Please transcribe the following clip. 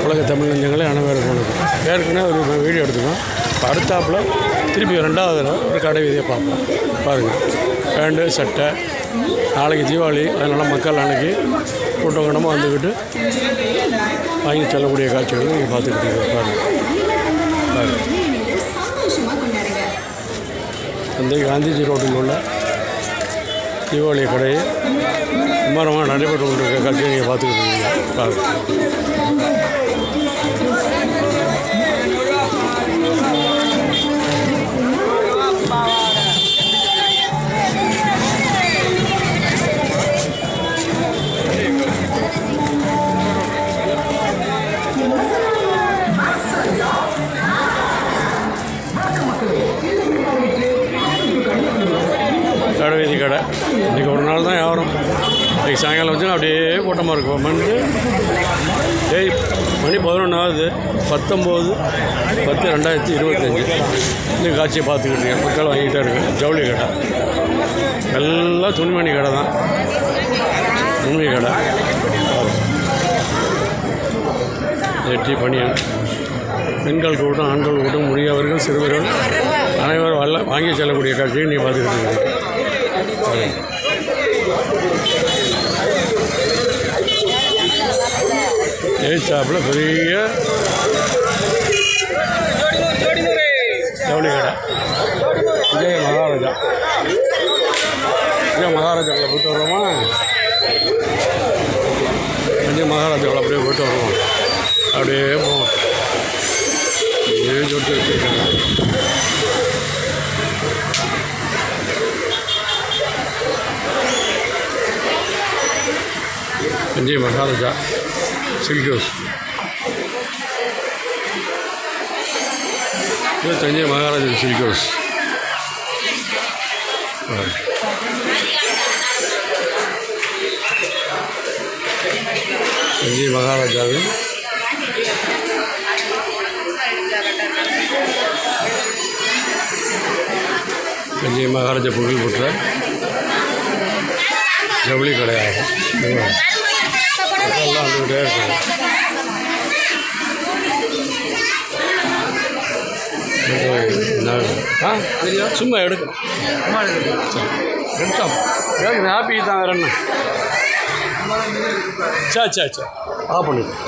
உலக தமிழ் நெஞ்சங்களே அனைவருக்கும் வணக்கம். ஏற்கனவே ஒரு வீடியோ எடுத்துக்கோம். இப்போ அடுத்தாப்பில் திருப்பி 2வது தடவை ஒரு கடை வீதியை பார்ப்போம். பாருங்கள், பேண்டு சட்டை. நாளைக்கு தீபாவளி, அதனால் மக்கள் நாளைக்கு கூட்டம் கூட்டமாக வந்துக்கிட்டு வாங்கி செல்லக்கூடிய காட்சிகளும் நீங்கள் பார்த்துக்கிட்டீங்க. பாருங்கள் அந்த காந்திஜி ரோட்டில் உள்ள தீபாவளி கடையை விமானமாக நடைபெற்று கொண்டிருக்க காட்சியை நீங்கள் பார்த்துக்கிட்டு இருக்கீங்க. பாருங்கள். கடை வீதி கடை இன்றைக்கி ஒரு நாள் தான் வியாபாரம். இன்றைக்கி சாயங்காலம் வச்சுன்னா அப்படியே கூட்டமாக இருக்கும். மணி 11 ஆகுது. 19/10/2025 இந்த காட்சியை பார்த்துக்கிட்டு மக்கள் வாங்கிட்டே இருக்கு. ஜவுளி கடை எல்லாம் துணிமணி கடை தான், உண்மை கடை. வெற்றி பணியன் பெண்கள் கூட்டம், ஆண்கள் கூட்டம், முதியவர்கள், சிறுவர்கள் அனைவரும் வாங்கி செல்லக்கூடிய காட்சியை நீ பார்த்துக்கிட்டு ஏச்சாப்பில் பெரிய ஜவுளி கடை. விஜய மகாராஜாவில் போய்ட்டு வருவோமா? மகாராஜாவில் அப்படியே போய்ட்டு வருவோம். அப்படியே போவோம். சொல்லிட்டு வச்சுருக்காங்க. Thanjai Maharaja silk house. இது தஞ்சை மகாராஜா சில்க் ஹவுஸ். தஞ்சை மகாராஜாவின் தஞ்சை மகாராஜா புகழ் பெற்ற ஜவுளி கடையாகும். எல்லாம் வந்துக்கிட்டே இருக்காங்க. சும்மா எடுக்கணும். எடுத்தோம் ஹாப்பி தான். வேறு என்ன? சே ஆஃப் பண்ணிடுறேன்.